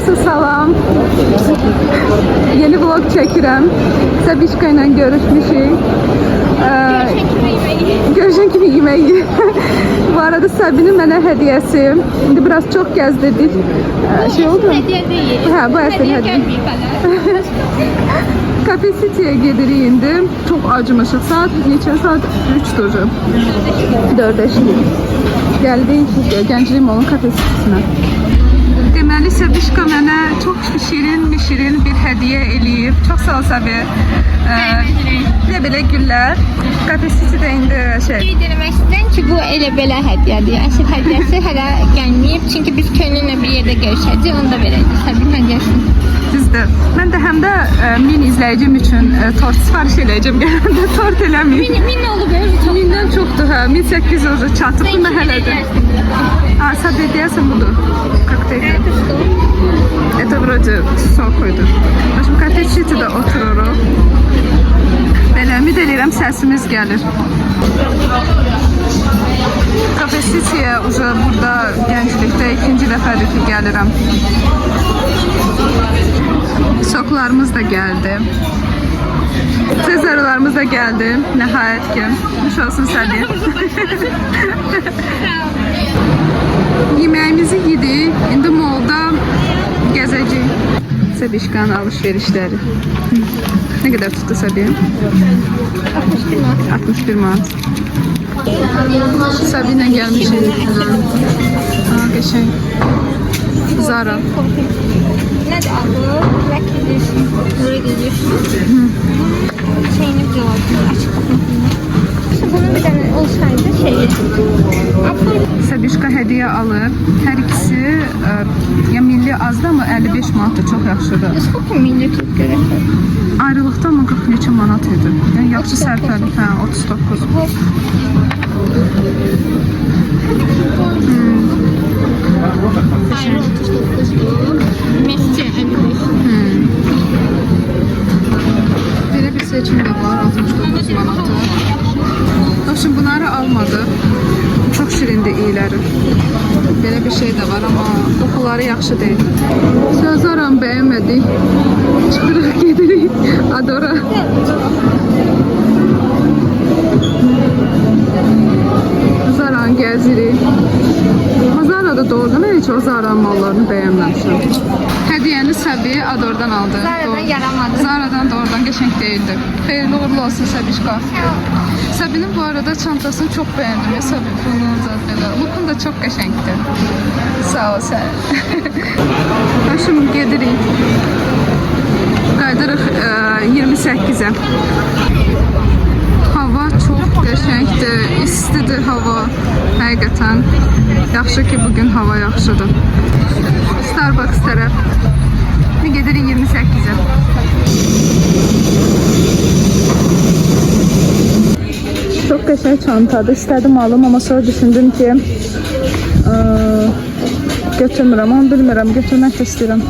Hamısı salam. Yeni vlog çəkirəm. Səbişka ilə görüşmüşük. Görüşən kimi yemək yiyir. Bu arada Səbinin mənə hədiyəsi. İndi biraz çox gəzdirdik. Şey oldu mu? Hediye değil. Hə, bu əsl hədiyyə. Cafe City'ye gedirik indi. Çox acımışıq. Saat neçə? Saat 3'dür. 4'e gəldik Gənclik Molun Cafe City'sinə. Deməli Səbişka mənə çox şirin bir hədiyyə eləyib. Çox sağ ol Səbi. Ne belə güllər. Cafe City'də indi şey. Bildirmək istəyirəm ki, bu elə belə hədiyyədir. Əsl hədiyyəsi hələ gəlməyib. Çünki biz könüllü bir yerdə görüşəcəyik. Onu da verəcəyik. Səbin hədiyyəsini. Düzdür. Mən də həm də min izləyicim üçün tort sifariş eləyəcəm. Gələndə tort eləməyim. Min olub özü çox. Mindən çoxdur hə. 1800 çatıb bu məhəllədə. Ha, Səbi deyəsən budur. Kokteyl. Это вроде сокuydu. Başım Cafe City'də otururuq. Belə ümid edirəm səsimiz gəlir. Cafe City'yə uca burada gənclikdə ikinci dəfədir ki gəlirəm. Soklarımız da gəldi. Cezarolarımız da gəldi. Nəhayət ki. Hoş olsun Səbi. Yeməyimizi yedik. İndi molda gəzəcəyik. Səbişkanın alışverişləri. Ne kadar tuttu Sabiha? 61 manat. Sabiha gelmiş. Aa, geçen. Zara. Nədir adı? Black Edition. Buraya gedirsin. Şeyini gördüm. Açıq qapını. Bunun bir tane olsaydı şeyi. Səbişka hediyə alır. Hər ikisi ya milli azdır ama 55 manat da çox yaxşıdır. Skолько milli tut görəsən? Ayrılıqda mı 40 neçə manat idi? Yəni yaxşı sərfəli, hə, 39. Hayır, 39'du. Mescə 55. Belə bir seçim də var, 69 manata. Şimdi bunları almadı. Çok şirindi iyiləri. Belə bir şey de var ama qoxuları yaxşı deyil. Sözaram bəyənmədik. Çıxırıq gedirik Adora. Zaran gəzirik. Zara'da doğrudan heç o Zara'nın mallarını bəyənməmişəm. Hədiyəni Səbi Ador'dan aldı. Zara'dan yaramadı. Zara'dan doğrudan qəşəng değildi. Xeyirli uğurlu olsun Səbişka. Səbinin bu arada çantasını çok beğendim. Ya Səbi bunu uzatmalar. Lukun da çok qəşəngdir. Sağ ol sən. Şimdi gedirik. Qaydırıq 28'e. Hava çok qəşəngdir. İstidir hava. Həqiqətən. Yaxşı ki bugün hava yaxşıdır. Starbucks tərəf. Gedirik 28'e. Çok qəşəng çantadır. İstədim alım ama sonra düşündüm ki götürmürəm. Onu bilmirəm. Götürmək də istəyirəm.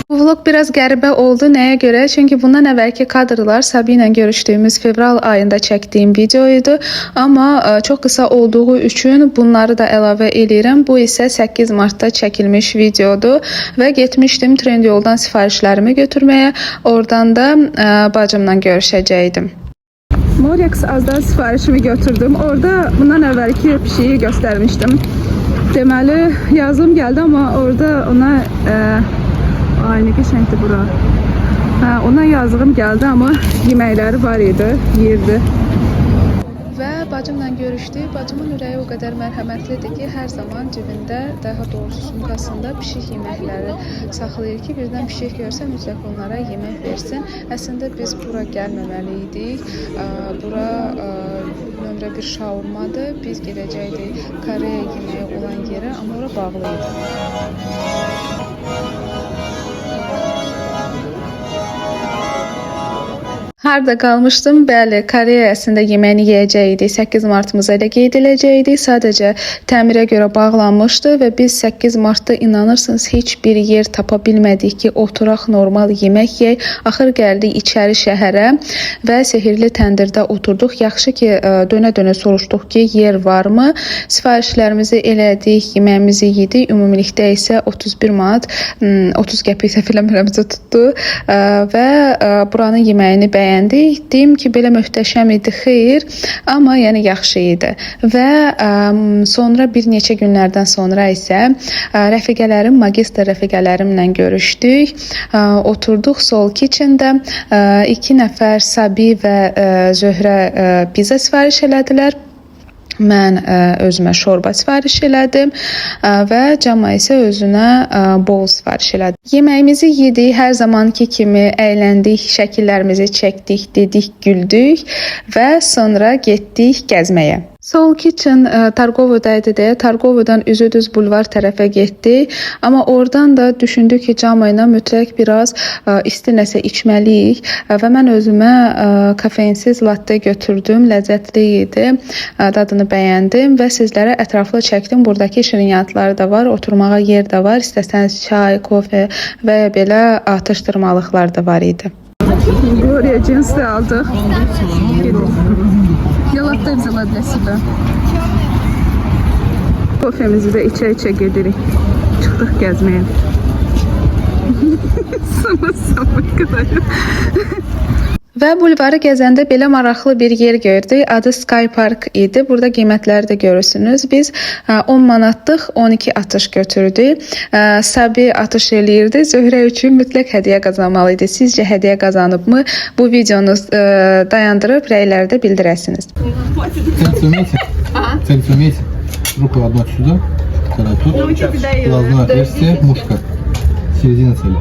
Bu vlog biraz qəribə oldu. Nəyə görə? Çünki bundan əvvəlki kadrlar Səbi ilə görüşdüyümüz fevral ayında çəkdiyim videoydu. Amma çox qısa olduğu üçün bunları da əlavə eləyirəm. Bu isə 8 martda çəkilmiş videodur və getmişdim Trendyoldan sifarişlərimi götürməyə. Oradan da bacımla görüşəcəydim. Morex azdan sifarişimi götürdüm. Orada bundan əvvəlki pişiyi göstərmişdim. Deməli yazım gəldi amma orada ona ay ne qəşəngdir bura. Ona yazdığım gəldi amma yeməkləri var idi, yeyirdi. Və bacımla görüşdük. Bacımın ürəyi o qədər mərhəmətlidir ki, hər zaman cibində, daha doğrusu sumkasında pişik yeməkləri saxlayır ki, birdən pişik görsə mütləq onlara yemək versin. Əslində biz bura gəlməməli idik. Bura nömrə 1 şaurmadır. Biz gedəcəkdik Koreya yeməyi olan yerə, amma ora bağlı idi. Harda qalmışdım? Bəli, Koreya əslində yeməyini yeyəcəkdik. 8 martımıza elə qeyd ediləcəkdik. Sadəcə təmirə görə bağlanmışdı və biz 8 martda inanırsınız heç bir yer tapa bilmədik ki, oturaq normal yemək yeyək. Axır gəldik içəri şəhərə və sehirli təndirdə oturduq. Yaxşı ki, dönə-dönə soruşduq ki, yer varmı? Sifarişlərimizi elədik, yeməyimizi yedik. Ümumilikdə isə 31 manat 30 qəpik səfirləmələrimizə tutdu və buranın yeməyini bəyəndik. Deyim ki, belə möhtəşəm idi, xeyr, amma yəni yaxşı idi. Və sonra bir neçə günlərdən sonra isə rəfiqələrim, magistr rəfiqələrimlə görüşdük. Oturduq Soul Kitchen-də. 2 nəfər Sabi və Zöhrə pizza sifariş elədilər. Mən özümə şorba sifariş elədim və Cama isə özünə bol sifariş elədi. Yeməyimizi yedik, hər zamanki kimi əyləndik, şəkillərimizi çəkdik, dedik, güldük və sonra getdik gəzməyə. Soul Kitchen Targovodaydı deyə Targovodan üzü düz bulvar tərəfə getdik. Amma oradan da düşündük ki, Cama ilə mütləq biraz isti nəsə içməliyik və mən özümə kafeinsiz latte götürdüm. Ləzzətli idi. Dadını bəyəndim və sizlərə ətraflı çəkdim. Buradakı şirinyatlar da var, oturmağa yer də var. İstəsəniz çay, kofe və ya belə atışdırmalıqlar da var idi. Gloria cins de aldıq. Yalatda взяла для себя. Kofemizi də içə-içə gedirik. Çıxdıq gəzməyə. Sama qədər. Və bulvarı gəzəndə belə maraqlı bir yer gördük. Adı Sky Park idi. Burada qiymətləri də görürsünüz. Biz 10 manatlıq 12 atış götürdük. Sabi atış eləyirdi. Zöhrə üçün mütləq hədiyyə qazanmalı idi. Sizcə hədiyyə qazanıbmı? Bu videonu dayandırıb rəylərdə bildirəsiniz. Цель умеете? Руку одну отсюда, вторая тут. Глазное отверстие, мушка. Середина цели.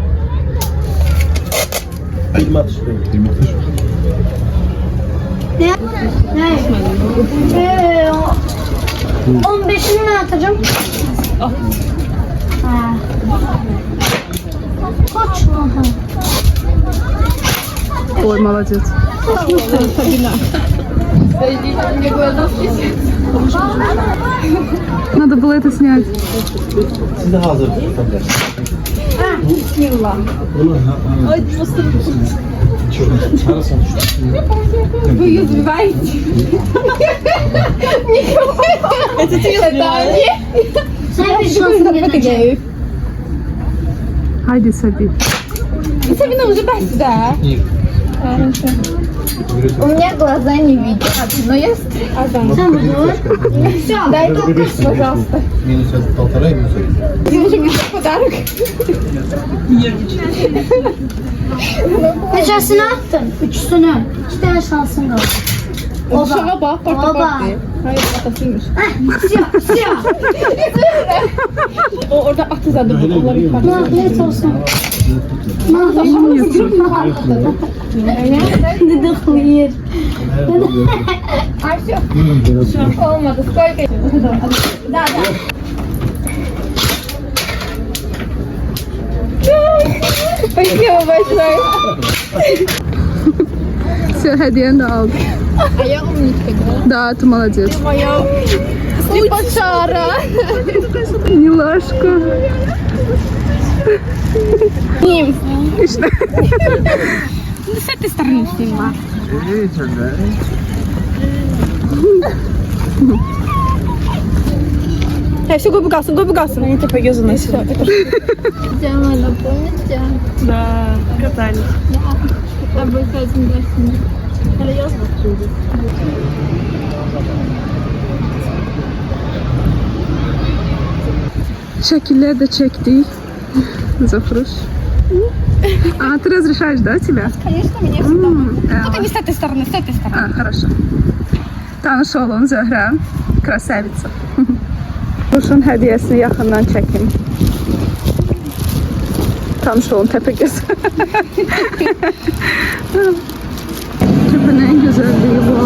20 atış. Ne? 15'ini ne atacağım? Kaç mı? Ой, молодец. Надо было это снять. Sizde hazır. Bismillah. Ay, Вы ее сбиваете? Это ты Sen bir şansın gelecek. Haydi Sabi. Sabina уже бэс, да? Нет. У меня глаза не видят. Но я... Сам Все, дай толкать, пожалуйста. Минус 1,5 и минус 1. Ты уже мне подарок. Kaçasını attın? Üçsünü. 2 tane şansın kaldı. Aşağı bak, portakal değil. Hayır, atasıymış. Siyah. O orada at izadı bu. Onlar yukarıda. Mahlet olsun. Mahlet Dedi hayır. Olmadı. Сколько? Да. Спасибо большое. Все, hədiyyəni də aldım. А я умничка, да? Да, ты молодец. Моя слепошара. Милашка. Ним. İşte. С этой стороны снимай. Все, губы гасом. Они типа ее заносили. Cem'le помните? Да, катались. Обыкновенно дошли. Hele yaz bakıyordu. Şəkillər də çəkdik. Zaфруш. А, ты разрешаешь, да, тебя? Конечно, меня всегда. Только не с этой стороны, с этой стороны. А, хорошо. Tanış olun Zöhrə. Krasavitsa. Ruşun hədiyyəsini yaxından çəkin. Tanış olun Təpəgöz. Küpün en güzelliği bu.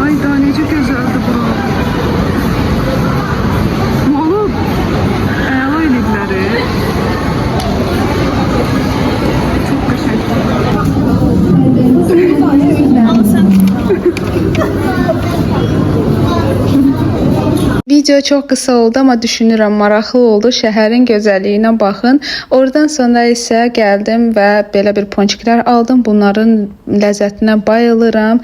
Ay daha necə gözəldir bura. Video çox qısa oldu, amma düşünürəm maraqlı oldu. Şəhərin gözəlliyinə baxın. Oradan sonra isə gəldim və belə bir ponçiklər aldım. Bunların ləzzətinə bayılıram.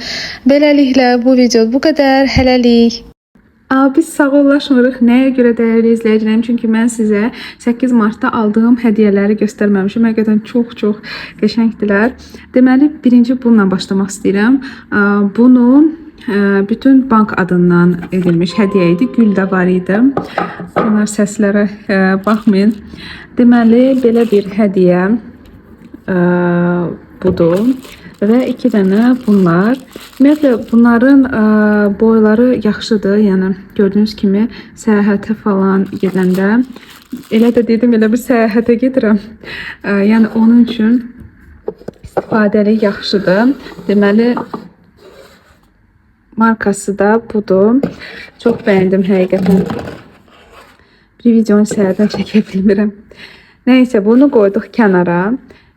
Beləliklə bu video bu qədər. Hələlik. Biz sağollaşmırıq. Nəyə görə dəyərli izləyicilərim? Çünki mən sizə 8 martda aldığım hədiyyələri göstərməmişim. Həqiqətən çox qəşəngdilər. Deməli, birinci bununla başlamaq istəyirəm. Bunu bütün bank adından edilmiş hədiyyə idi. Gül də var idi. Bunlar səslərə baxmayın. Deməli, belə bir hədiyyə budur. Və 2 dənə bunlar. Ümumiyyətlə, bunların boyları yaxşıdır. Yəni, gördüyünüz kimi səyahətə falan gedəndə. Elə də dedim, elə bir səyahətə gedirəm. Yəni, onun üçün istifadəli yaxşıdır. Deməli, markası da budur. Çox bəyəndim həqiqətən. Bir videonu səhərdən çəkə bilmirəm. Nəysə, bunu qoyduq kənara.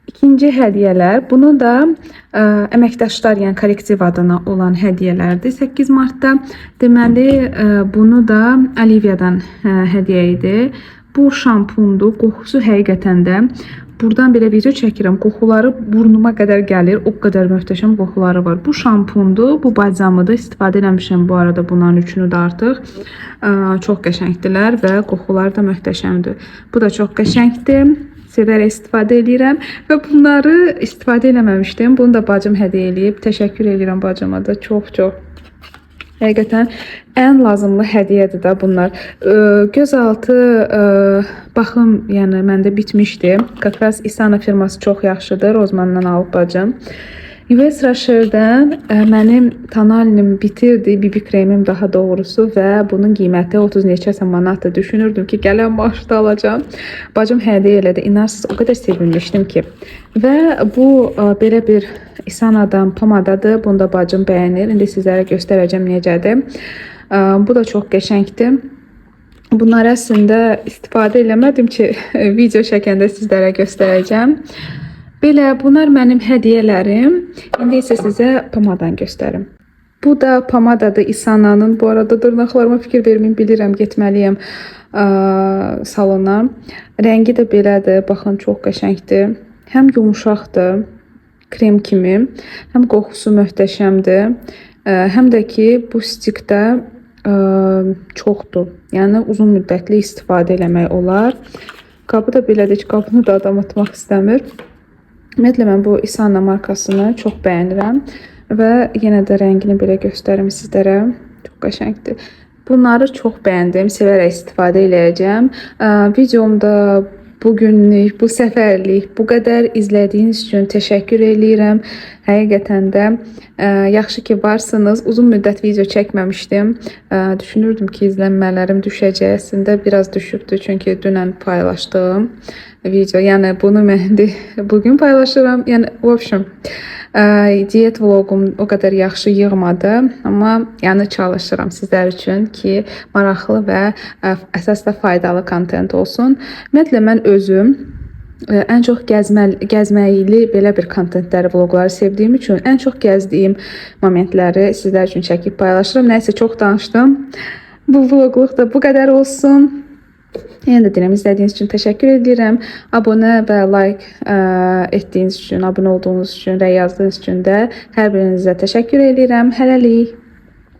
İkinci hədiyyələr, bunu da əməkdaşlar, yəni kollektiv adına olan hədiyyələrdir. 8 martda, deməli, bunu da Olivia'dan hədiyyə idi. Bu şampundur, qoxusu həqiqətən də. Buradan belə video çəkirəm, qoxuları burnuma qədər gəlir, o qədər möhtəşəm qoxuları var. Bu şampundur, bu balzamıdır, istifadə eləmişəm bu arada bunların üçünü də artıq. Çox qəşəngdilər və qoxuları da möhtəşəmdir. Bu da çox qəşəngdir. Sevərək istifadə edirəm və bunları istifadə eləməmişdim. Bunu da bacım hədiyyə eləyib. Təşəkkür edirəm bacıma da çox. Həqiqətən ən lazımlı hədiyyədir də bunlar. Gözaltı baxım, yəni məndə bitmişdi. Kakras İsana firması çox yaxşıdır. Rozmandan alıb bacım. US Rusher'dən mənim tonalinim bitirdi, BB kremim daha doğrusu və bunun qiyməti 30 neçəsə manatdır. Düşünürdüm ki, gələn maaşda alacağım. Bacım hədiyyə elədi. İnarsız o qədər sevinmişdim ki. Və bu belə bir İsana'dan pomadadır. Bunu da bacım bəyənir. İndi sizlərə göstərəcəm necədir. Bu da çox qəşəngdir. Bunları əslində istifadə eləmədim ki, video çəkəndə sizlərə göstərəcəm. Belə, bunlar mənim hədiyyələrim. İndi isə sizə pomadan göstərim. Bu da pomadadır İsana'nın. Bu arada dırnaqlarıma fikir verməyim, bilirəm, getməliyəm salona. Rəngi də belədir. Baxın, çox qəşəngdir. Həm yumuşaqdır, krem kimi. Həm qoxusu möhtəşəmdir. Həm də ki, bu stikdə çoxdur. Yəni, uzun müddətli istifadə eləmək olar. Qabı da belədir ki, qabını da adam atmaq istəmir. Ümumiyyətlə, mən bu İsana markasını çox bəyənirəm və yenə də rəngini belə göstərim sizlərə. Çox qəşəngdir. Bunları çox bəyəndim, sevərək istifadə eləyəcəm. Videomda bugünlük, bu səfərlik bu qədər izlədiyiniz üçün təşəkkür eləyirəm. Həqiqətən də yaxşı ki varsınız. Uzun müddət video çəkməmişdim. Düşünürdüm ki, izlənmələrim düşəcək. Əslində biraz düşübdü, çünki dünən paylaşdığım video. Yəni bunu mən bugün paylaşıram. Yəni в общем, diyet vloqum o qədər yaxşı yığmadı, amma yəni çalışıram sizlər üçün ki, maraqlı və əsas da faydalı kontent olsun. Ümumiyyətlə mən özüm ən çox gəzməyili belə bir kontentləri, vloqları sevdiyim üçün ən çox gəzdiyim momentləri sizlər üçün çəkib paylaşıram. Nəysə, çox danışdım. Bu vloqluq da bu qədər olsun. Yenə də deyirəm, izlədiyiniz üçün təşəkkür edirəm. Abunə və like etdiyiniz üçün, abunə olduğunuz üçün, rəy yazdığınız üçün də hər birinizə təşəkkür edirəm. Hələlik.